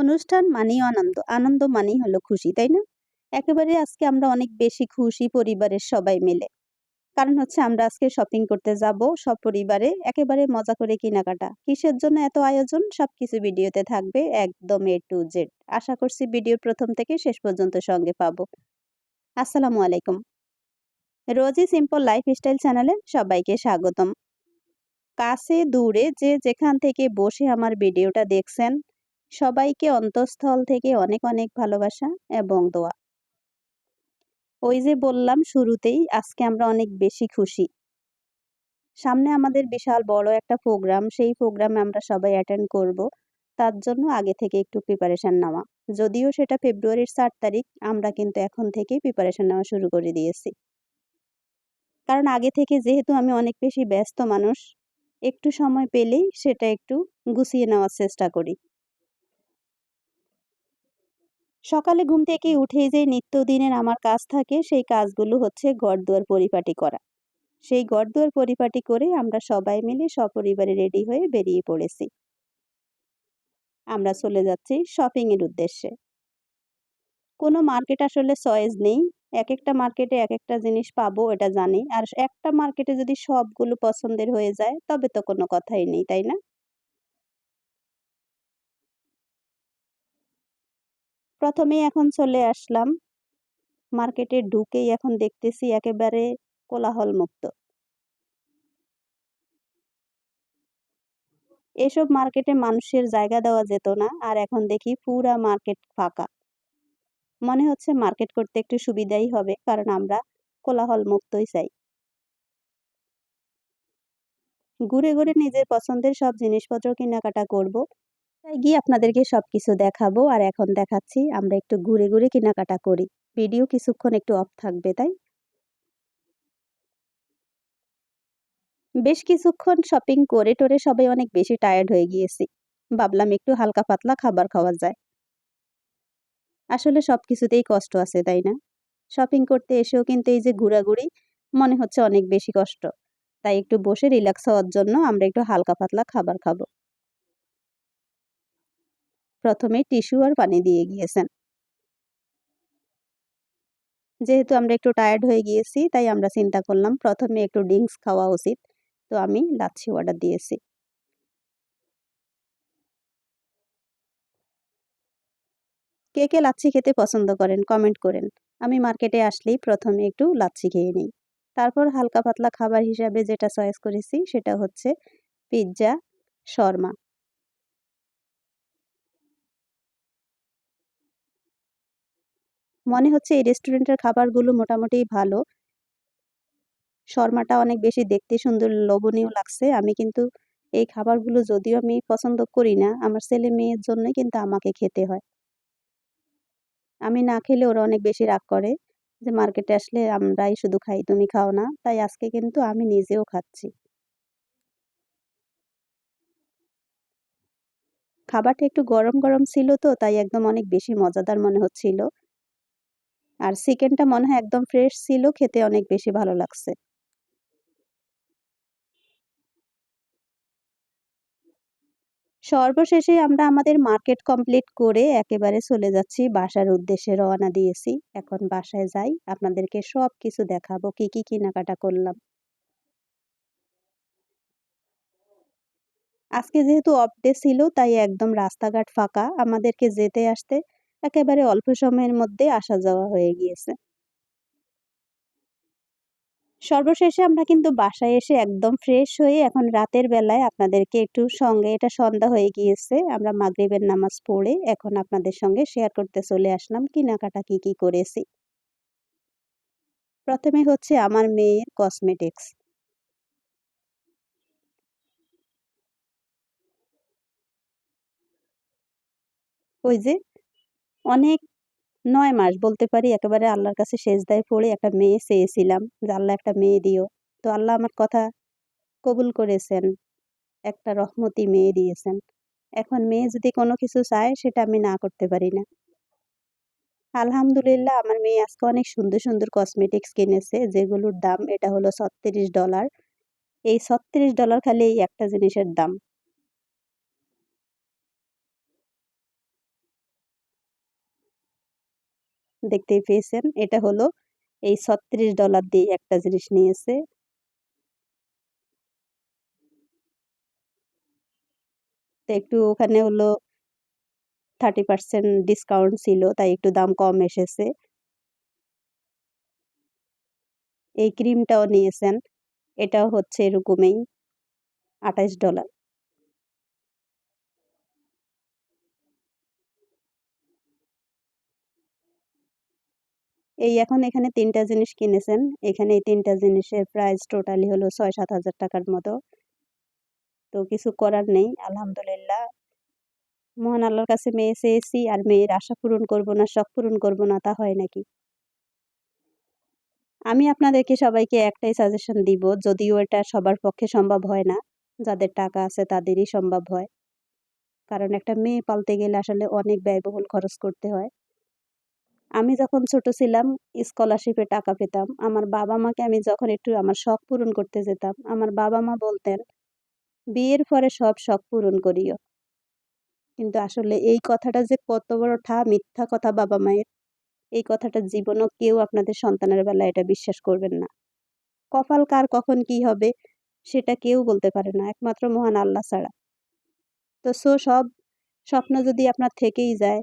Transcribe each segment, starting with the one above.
অনুষ্ঠান মানেই আনন্দ, আনন্দ মানেই হলো খুশি, তাই না? একেবারে আজকে আমরা অনেক বেশি খুশি পরিবারের সবাই মিলে। কারণ হচ্ছে আমরা আজকে শপিং করতে যাবো সপরিবারে একেবারে মজা করে কেনাকাটা। কিসের জন্য এত আয়োজন? সবকিছু ভিডিওতে থাকবে একদম A to Z। আশা করছি ভিডিওর ১ম থেকে শেষ পর্যন্ত সঙ্গে পাবো। আসসালামু আলাইকুম। রোজই সিম্পল লাইফস্টাইল চ্যানেলে সবাইকে স্বাগতম। কাছে দূরে যে যেখান থেকে বসে আমার ভিডিওটা দেখছেন, সবাইকে অন্তঃস্থল থেকে অনেক অনেক ভালোবাসা এবং দোয়া। ওই যে বললাম শুরুতেই আজকে আমরা অনেক বেশি খুশি। সামনে আমাদের বিশাল বড় একটা প্রোগ্রাম, সেই প্রোগ্রামে আমরা সবাই অ্যাটেন্ড করব। তার জন্য আগে থেকে একটু প্রিপারেশন নেওয়া। যদিও সেটা ফেব্রুয়ারির ৪ তারিখ, আমরা কিন্তু এখন থেকেই প্রিপারেশন নেওয়া শুরু করে দিয়েছি। কারণ আগে থেকে যেহেতু আমি অনেক বেশি ব্যস্ত মানুষ, একটু সময় পেলেই সেটা একটু গুছিয়ে নেওয়ার চেষ্টা করি। সকালে ঘুম থেকে উঠেই যে নিত্যদিনের আমার কাজ থাকে, সেই কাজগুলো হচ্ছে ঘরদুয়ার পরিপাটি করা। সেই ঘরদুয়ার পরিপাটি করে আমরা সবাই মিলে সপরিবারে রেডি হয়ে বেরিয়ে পড়েছি। আমরা চলে যাচ্ছি শপিং এর উদ্দেশ্যে। কোনো মার্কেট আসলে চয়েস নেই। একেকটা মার্কেটে একেকটা জিনিস পাবো এটা জানি। আর একটা মার্কেটে যদি সবগুলো পছন্দের হয়ে যায় তবে তো কোনো কথাই নেই, তাই না? প্রথমেই এখন চলে আসলাম। মার্কেটে ঢুকেই এখন দেখতেছি একেবারে কোলাহলমুক্ত। এসব মার্কেটে মানুষের জায়গা দেওয়া যেত না, আর এখন দেখি পুরা মার্কেট ফাঁকা। মনে হচ্ছে মার্কেট করতে একটু সুবিধাই হবে, কারণ আমরা কোলাহল মুক্তই চাই। ঘুরে ঘুরে নিজের পছন্দের সব জিনিসপত্র কেনাকাটা করব। তাই গিয়ে আপনাদেরকে সবকিছু দেখাবো, আর এখন দেখাচ্ছি আমরা একটু ঘুরে ঘুরে কেনাকাটা করি। ভিডিও কিছুক্ষণ একটু অফ থাকবে, তাই বেশ কিছুক্ষণ শপিং করে টোরে সবাই অনেক বেশি টায়ার্ড হয়ে গিয়েছি। ভাবলাম একটু হালকা পাতলা খাবার খাওয়া যায়। আসলে সবকিছুতেই কষ্ট আছে, তাই না? শপিং করতে এসেও কিন্তু এই যে ঘোরাঘুরি, মনে হচ্ছে অনেক বেশি কষ্ট। তাই একটু বসে রিল্যাক্স হওয়ার জন্য আমরা একটু হালকা পাতলা খাবার খাবো। প্রথমে টিস্যু আর পানি দিয়ে গিয়েছেন। যেহেতু আমরা একটু টায়ার্ড হয়ে গিয়েছি, তাই আমরা চিন্তা করলাম প্রথমে একটু ড্রিঙ্কস খাওয়া উচিত। তো আমি লাচ্ছি অর্ডার দিয়েছি। কে কে লাচ্ছি খেতে পছন্দ করেন কমেন্ট করেন। আমি মার্কেটে আসলেই প্রথমে একটু লাচ্ছি খেয়ে নিই। তারপর হালকা পাতলা খাবার হিসাবে যেটা চয়েস করেছি সেটা হচ্ছে পিৎজা, শর্মা। মনে হচ্ছে এই রেস্টুরেন্টের খাবারগুলো মোটামুটি ভালো। শর্মাটা অনেক বেশি দেখতে সুন্দর, লোভনীয় লাগছে। আমি কিন্তু এই খাবারগুলো যদিও আমি পছন্দ করি না, আমার ছেলে-মেয়ের জন্যই কিন্তু আমাকে খেতে হয়। আমি না খেলে ওরা অনেক বেশি রাগ করে যে, "মার্কেটে আসলে আমরাই শুধু খাই, তুমি খাও না।" তাই আজকে কিন্তু আমি নিজেও খাচ্ছি। খাবারটা একটু গরম, গরম ছিল তো তাই একদম অনেক বেশি মজাদার মনে হচ্ছিল। আর চিকেনটা মনে হয় একদম ফ্রেশ ছিল, খেতে অনেক বেশি ভালো লাগছে। সর্বশেষে আমরা আমাদের মার্কেট কমপ্লিট করে একেবারে চলে যাচ্ছি বাসার উদ্দেশ্যে, রওনা দিয়েছি। এখন বাসায় যাই, আপনাদেরকে সবকিছু দেখাবো কি কি কেনাকাটা করলাম। আজকে যেহেতু অফ ডে ছিল তাই একদম রাস্তাঘাট ফাঁকা। আমাদেরকে যেতে আসতে একেবারে অল্প সময়ের মধ্যে আসা যাওয়া হয়ে গিয়েছে। সর্বশেষে আমরা কিন্তু বাসায় এসে একদম ফ্রেশ হয়ে এখন রাতের বেলায় আপনাদেরকে একটু সঙ্গে, এটা সন্ধ্যা হয়ে গিয়েছে। আমরা মাগরিবের নামাজ পড়ে এখন আপনাদের সঙ্গে শেয়ার করতে চলে আসলাম কেনাকাটা কি কি করেছি। প্রথমে হচ্ছে আমার মেয়ের কসমেটিক্স। ওই যে অনেক ৯ মাস বলতে পারি, একেবারে আল্লাহর কাছে সেজদায় পড়ে একটা মেয়ে চেয়েছিলাম যে, "আল্লাহ একটা মেয়ে দিও।" তো আল্লাহ আমার কথা কবুল করেছেন। একটা রহমতি মেয়ে দিয়েছেন। এখন মেয়ে যদি কোনো কিছু চায় সেটা আমি না করতে পারি না। আলহামদুলিল্লাহ আমার মেয়ে আজকে অনেক সুন্দর, সুন্দর কসমেটিক্স কিনেছে, যেগুলোর দাম এটা হলো $36। এই $36 খালি এই একটা জিনিসের দাম। দেখতেই পেয়েছেন, এটা হলো এই $36 দিয়ে একটা জিনিস নিয়েছে। তো একটু ওখানে হলো 30% ডিসকাউন্ট ছিল, তাই একটু দাম কম এসেছে। এই ক্রিমটাও নিয়েছেন, এটাও হচ্ছে এরকমই $28। এই এখন এখানে ৩টা জিনিস কিনেছেন। এখানে এই ৩টা জিনিসের প্রাইস টোটালি হলো ৬-৭ হাজার টাকার মতো। তো কিছু করার নেই। আলহামদুলিল্লাহ। মহান আল্লাহর কাছে মেয়ে চেয়েছি, আর মেয়ের আশা পূরণ করব না, শখ পূরণ করব না, তা হয় নাকি? আমি আপনাদেরকে সবাইকে একটাই সাজেশন দিব, যদিও এটা সবার পক্ষে সম্ভব হয় না। যাদের টাকা আছে তাদেরই সম্ভব হয়। কারণ একটা মেয়ে পালতে গেলে আসলে অনেক ব্যয়বহুল খরচ করতে হয়। আমি যখন ছোট ছিলাম, স্কলারশিপে টাকা পেতাম। আমার বাবা-মাকে আমি যখন একটু আমার শখ পূরণ করতে যেতাম, আমার বাবা-মা বলতেন, "বিয়ের পরে সব শখ পূরণ করিও।" কিন্তু আসলে এই কথাটা যে কত বড় মিথ্যা কথা বাবা-মায়ের, এই কথাটা জীবনেও কেউ আপনাদের সন্তানের বেলায় এটা বিশ্বাস করবেন না। কপাল কার কখন কি হবে সেটা কেউ বলতে পারে না, একমাত্র মহান আল্লাহ ছাড়া। তো সব স্বপ্ন যদি আপনার থেকেই যায়,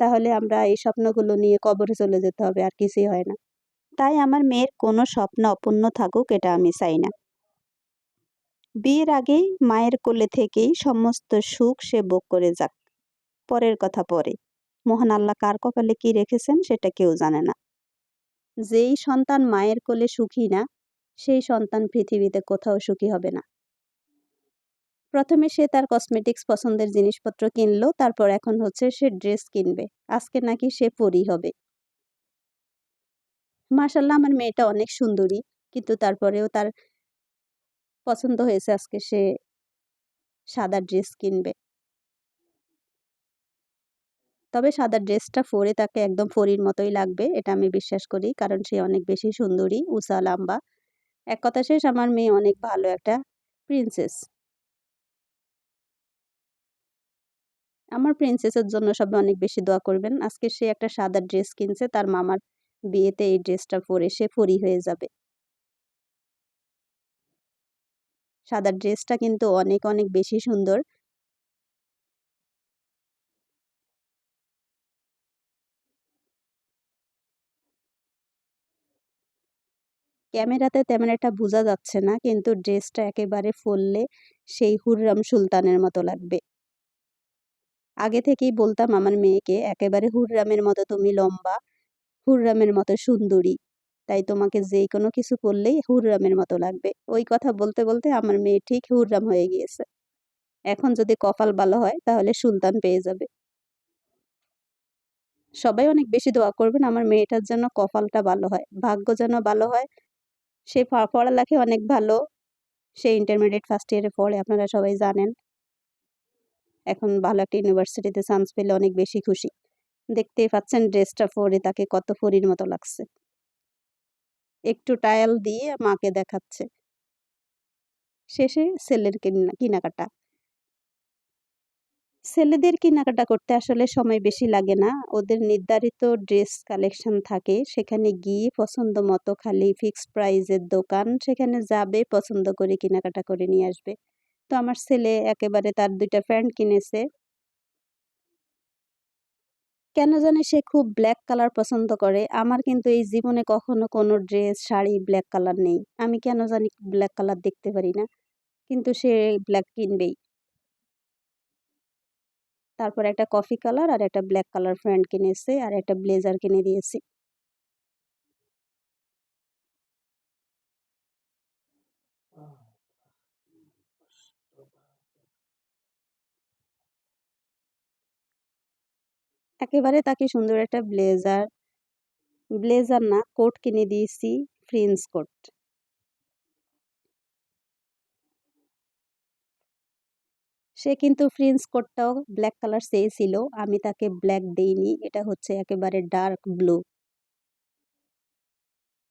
তাহলে আমরা এই স্বপ্নগুলো নিয়ে কবরে চলে যেতে হবে, আর কিছুই হয় না। তাই আমার মেয়ের কোনো স্বপ্ন অপূর্ণ থাকুক, এটা আমি চাই না। বিয়ের আগেই মায়ের কোলে থেকেই সমস্ত সুখ সে ভোগ করে যাক। পরের কথা পরে। মহান আল্লাহ কার কপালে কি রেখেছেন সেটা কেউ জানে না। যেই সন্তান মায়ের কোলে সুখী না, সেই সন্তান পৃথিবীতে কোথাও সুখী হবে না। প্রথমে সে তার কসমেটিক্স পছন্দের জিনিসপত্র কিনলো, তারপর এখন হচ্ছে সে ড্রেস কিনবে। আজকে নাকি সে পরী হবে। মাশাআল্লাহ, আমার মেয়েটা অনেক সুন্দরী, কিন্তু তারপরেও তার পছন্দ হয়েছে আজকে সে সাদা ড্রেস কিনবে। তবে সাদা ড্রেসটা পরে তাকে একদম পরীর মতোই লাগবে, এটা আমি বিশ্বাস করি। কারণ সে অনেক বেশি সুন্দরী, উঁচা লম্বা। এক কথা শেষ, আমার মেয়ে অনেক ভালো একটা প্রিন্সেস। আমার প্রিন্সেসের জন্য সবাই অনেক বেশি দোয়া করবেন। আজকে সে একটা সাদা ড্রেস কিনছে, তার মামার বিয়েতে এই ড্রেসটা পরে সে পরী হয়ে যাবে। সাদা ড্রেসটা কিন্তু অনেক অনেক বেশি সুন্দর। ক্যামেরাতে তেমন একটা বোঝা যাচ্ছে না, কিন্তু ড্রেসটা একেবারে পরলে সেই হুররাম সুলতানের মতো লাগবে। আগে থেকেই বলতাম আমার মেয়েকে, একেবারে হুররামের মতো তুমি লম্বা, হুররামের মতো সুন্দরী। তাই তোমাকে যেই কোনো কিছু পরলেই হুররামের মতো লাগবে। ওই কথা বলতে বলতে আমার মেয়ে ঠিক হুররাম হয়ে গিয়েছে। এখন যদি কপাল ভালো হয় তাহলে সুলতান পেয়ে যাবে। সবাই অনেক বেশি দোয়া করবেন আমার মেয়েটার যেন কপালটা ভালো হয়, ভাগ্য যেন ভালো হয়। সে পড়ালেখায় অনেক ভালো। সে ইন্টারমিডিয়েট ফার্স্ট ইয়ারে পড়ে, আপনারা সবাই জানেন। এখন ভালো একটা ইউনিভার্সিটিতে চান্স পেলে অনেক বেশি খুশি। দেখতেই পাচ্ছেন ড্রেসটা পরে তাকে কত পরীর মতো লাগছে। একটু টায়াল দিয়ে মাকে দেখাচ্ছে। শেষে ছেলের কেনাকাটা। ছেলেদের কেনাকাটা করতে আসলে সময় বেশি লাগে না। ওদের নির্ধারিত ড্রেস কালেকশন থাকে। সেখানে গিয়ে পছন্দ মতো খালি ফিক্সড প্রাইজের দোকান, সেখানে যাবে, পছন্দ করে কেনাকাটা করে নিয়ে আসবে। তো আমার ছেলে একেবারে তার ২ টা প্যান্ট কিনেছে। কেন জানি সে খুব ব্লাক কালার পছন্দ করে। আমার কিন্তু এই জীবনে কখনো কোনো ড্রেস, শাড়ি ব্লাক কালার নেই। আমি কেন জানি ব্লাক কালার দেখতে পারি না। কিন্তু সে ব্লাক কিনবেই। তারপর একটা কফি কালার আর একটা ব্লাক কালার প্যান্ট কিনেছে, আর একটা ব্লেজার কিনে দিয়েছি। একেবারে তাকে সুন্দর একটা ব্লেজার না, কোট কিনে দিয়েছি, প্রিন্স কোট। সে কিন্তু প্রিন্স কোটটাও ব্লাক কালার চেয়েছিল। আমি তাকে ব্লাক দেইনি। এটা হচ্ছে একেবারে ডার্ক ব্লু।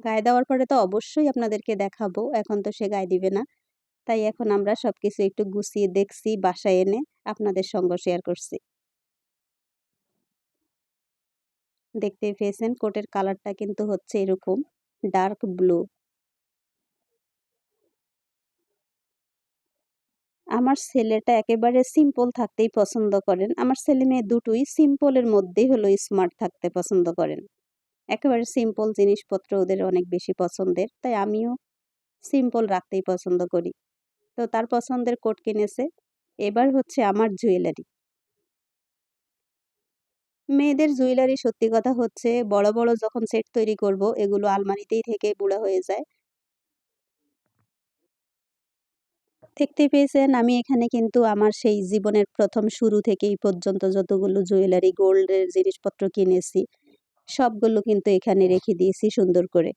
গায়ে দেওয়ার পরে তো অবশ্যই আপনাদেরকে দেখাবো। এখন তো সে গায়ে দিবে না। তাই এখন আমরা সবকিছু একটু গুছিয়ে দেখছি, বাসায় এনে আপনাদের সঙ্গ শেয়ার করছি। দেখতেই পেয়েছেন কোটের কালারটা কিন্তু হচ্ছে এরকম ডার্ক ব্লু। আমার ছেলেটা একেবারে সিম্পল থাকতেই পছন্দ করেন। আমার ছেলে-মেয়ে দুটোই সিম্পলের মধ্যেই হলো স্মার্ট থাকতে পছন্দ করেন। একেবারে সিম্পল জিনিসপত্র ওদের অনেক বেশি পছন্দের। তাই আমিও সিম্পল রাখতেই পছন্দ করি। তো তার পছন্দের কোট কিনেছে। এবার হচ্ছে আমার জুয়েলারি। মেয়েদের জুয়েলারি সত্যি কথা হচ্ছে বড়, বড় যখন সেট তৈরি করব এগুলো আলমারিতেই থেকে বুড়া হয়ে যায়। দেখতেই পেয়েছেন আমি এখানে কিন্তু আমার সেই জীবনের ১ম শুরু থেকে এই পর্যন্ত যতগুলো জুয়েলারি গোল্ডের জিনিসপত্র কিনেছি, সবগুলো কিন্তু এখানে রেখে দিয়েছি সুন্দর করে।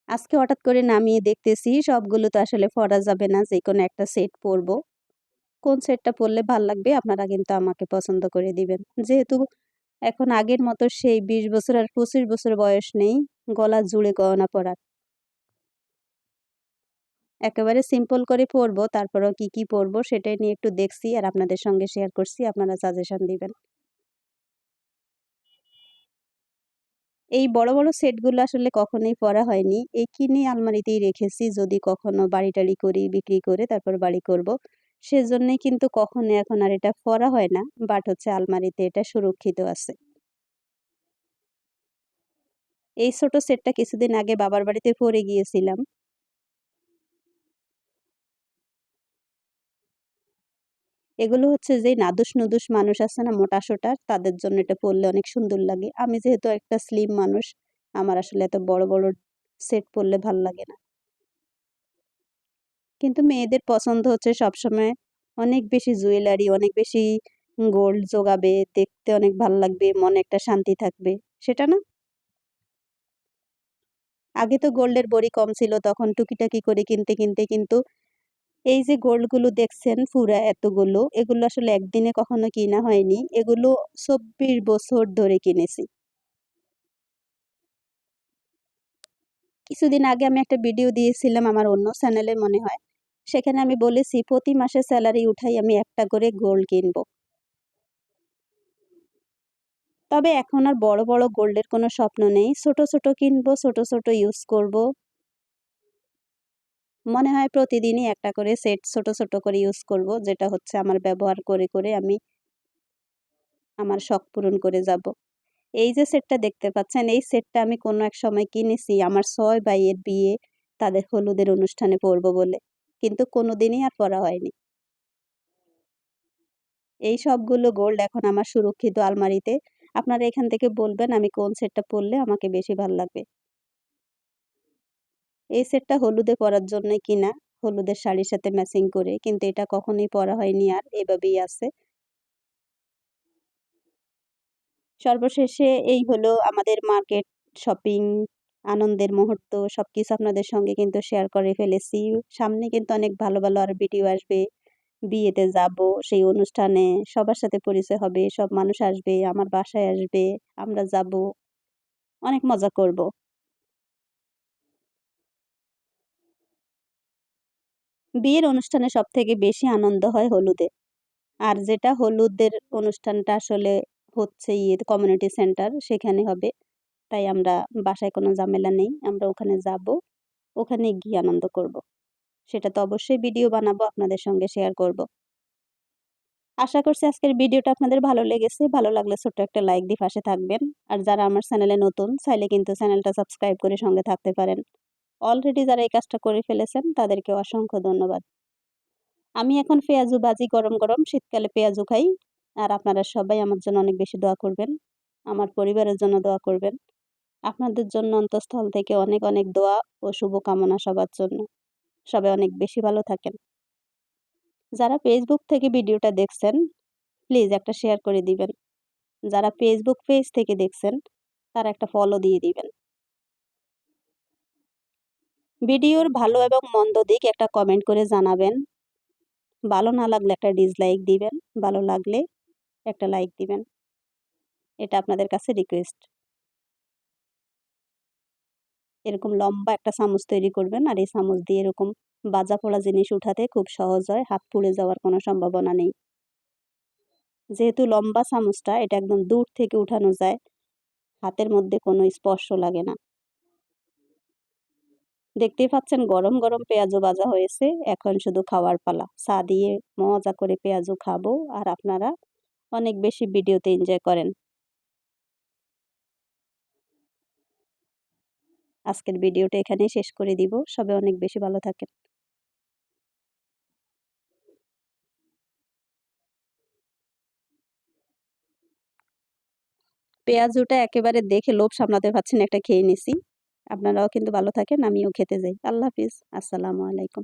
আজকে হঠাৎ করে নামিয়ে দেখতেছি সবগুলো তো আসলে পরা যাবে না, যেকোনো একটা সেট পরবো। কোন সেটটা পরলে ভাল লাগবে আপনারা কিন্তু আমাকে পছন্দ করে দিবেন। যেহেতু এখন আগের মতো সেই ২০ বছর আর ২৫ বছর বয়স নেই, গলা জুড়ে গয়না পরার। একেবারে সিম্পল করে পরবো, তারপরেও কি পরবো সেটাই নিয়ে একটু দেখছি আর আপনাদের সঙ্গে শেয়ার করছি, আপনারা সাজেশন দিবেন। এই বড়, বড় সেটগুলো আসলে কখনোই পরা হয়নি। এই কিনে আলমারিতেই রেখেছি, যদি কখনো বাড়ি-টাড়ি করি, বিক্রি করে তারপর বাড়ি করব। সেজন্যই কিন্তু কখনো এখন আর এটা পরা হয় না। বাট হচ্ছে আলমারিতে এটা সুরক্ষিত আছে। এই ছোট সেটটা কিছুদিন আগে বাবার বাড়িতে পরে গিয়েছিলাম। এগুলো হচ্ছে যে নাদুস-নুদুস মানুষ আছে না মোটা-সোটা, তাদের জন্য এটা পরলে অনেক সুন্দর লাগে। আমি যেহেতু একটা স্লিম মানুষ, আমার আসলে এত বড়, বড় সেট পরলে ভাল লাগে না। কিন্তু মেয়েদের পছন্দ হচ্ছে সবসময় অনেক বেশি জুয়েলারি, অনেক বেশি গোল্ড জোগাবে, দেখতে অনেক ভাল লাগবে, মনে একটা শান্তি থাকবে। সেটা না? আগে তো গোল্ডের বড়ি কম ছিল, তখন টুকিটাকি করে কিনতে কিন্তু এই যে গোল্ডগুলো দেখছেন পুরা এতগুলো, এগুলো আসলে একদিনে কখনো কিনা হয়নি। এগুলো ২৪ বছর ধরে কিনেছি। কিছুদিন আগে আমি একটা ভিডিও দিয়েছিলাম আমার অন্য চ্যানেলে মনে হয়। সেখানে আমি বলেছি প্রতি মাসে সেলারি উঠাই আমি একটা করে গোল্ড কিনবো। তবে এখন আর বড়, বড় গোল্ডের কোনো স্বপ্ন নেই। ছোট, ছোট কিনবো, ছোট, ছোট ইউজ করব। মনে হয় প্রতিদিনই একটা করে সেট ছোট, ছোট করে ইউজ করব। যেটা হচ্ছে আমার ব্যবহার করে আমি আমার শখ পূরণ করে যাব। এই যে সেটটা দেখতে পাচ্ছেন, এই সেটটা আমি কোনো এক সময় কিনেছি আমার ৬ ভাইয়ের বিয়ে, তাদের হলুদের অনুষ্ঠানে পরব বলে। কিন্তু কোনোদিনই আর পরা হয়নি। এই সবগুলো গোল্ড এখন আমার সুরক্ষিত আলমারিতে। আপনারা এখান থেকে বলবেন আমি কোন সেটটা পরলে আমাকে বেশি ভাল লাগবে। এই সেটটা হলুদে পরার জন্যই কিনা, হলুদের শাড়ির সাথে ম্যাচিং করে। কিন্তু এটা কখনোই পরা হয়নি আর, এভাবেই আছে। সর্বশেষে এই হলো আমাদের মার্কেট, শপিং, আনন্দের মুহূর্ত সবকিছু আপনাদের সঙ্গে কিন্তু শেয়ার করে ফেলেছি। সামনে কিন্তু অনেক ভালো, ভালো আরো ভিডিও আসবে। বিয়েতে যাবো, সেই অনুষ্ঠানে সবার সাথে পরিচয় হবে, সব মানুষ আসবে, আমার বাসায় আসবে, আমরা যাবো, অনেক মজা করব। বিয়ের অনুষ্ঠানে সবথেকে বেশি আনন্দ হয় হলুদে। আর যেটা হলুদের অনুষ্ঠানটা আসলে হচ্ছে কমিউনিটি সেন্টার সেখানে হবে। তাই আমরা বাসায় কোনো ঝামেলা নেই। আমরা ওখানে যাবো। ওখানে গিয়ে আনন্দ করব। সেটা তো অবশ্যই ভিডিও বানাবো আপনাদের সঙ্গে শেয়ার করব। আশা করছি আজকের ভিডিওটা আপনাদের ভালো লেগেছে। ভালো লাগলে ছোট্ট একটা লাইক দিয়ে পাশে থাকবেন। আর যারা আমার চ্যানেলে নতুন চাইলে কিন্তু চ্যানেলটা সাবস্ক্রাইব করে সঙ্গে থাকতে পারেন। অলরেডি যারা এই কাজটা করে ফেলেছেন তাদেরকে অসংখ্য ধন্যবাদ। আমি এখন পেঁয়াজু ভাজি গরম, গরম শীতকালে পেঁয়াজু খাই। আর আপনারা সবাই আমার জন্য অনেক বেশি দোয়া করবেন। আমার পরিবারের জন্য দোয়া করবেন। আপনাদের জন্য অন্তঃস্থল থেকে অনেক, অনেক দোয়া ও শুভকামনা সবার জন্য। সবাই অনেক বেশি ভালো থাকেন। যারা ফেসবুক থেকে ভিডিওটা দেখছেন, প্লিজ একটা শেয়ার করে দিবেন। যারা ফেসবুক পেজ থেকে দেখছেন, তারা একটা ফলো দিয়ে দিবেন। ভিডিওর ভালো এবং মন্দ দিক একটা কমেন্ট করে জানাবেন। ভালো না লাগলে একটা ডিসলাইক দিবেন। ভালো লাগলে একটা লাইক দিবেন। এটা আপনাদের কাছে রিকোয়েস্ট। এরকম লম্বা একটা চামচ তৈরি করবেন আর এই চামচ দিয়ে এরকম ভাজা পোড়া জিনিস উঠাতে খুব সহজ হয়। হাত পুড়ে যাওয়ার কোনো সম্ভাবনা নেই। যেহেতু লম্বা চামচটা এটা একদম দূর থেকে উঠানো যায়। হাতের মধ্যে কোনো স্পর্শ লাগে না। দেখতেই পাচ্ছেন গরম গরম পেঁয়াজু ভাজা হয়েছে। এখন শুধু খাওয়ার পালা। চা দিয়ে মজা করে পেঁয়াজু খাবো আর আপনারা অনেক বেশি ভিডিওতে এনজয় করেন। আজকের ভিডিওটা এখানেই শেষ করে দিব। সবাই অনেক বেশি ভালো থাকেন। পেঁয়াজুটা একেবারে দেখে লোভ সামলাতে পারছি না, একটা খেয়ে নিছি। আপনারাও কিন্তু ভালো থাকেন, আমিও খেতে যাই। আল্লাহ হাফিজ। আসসালামু আলাইকুম।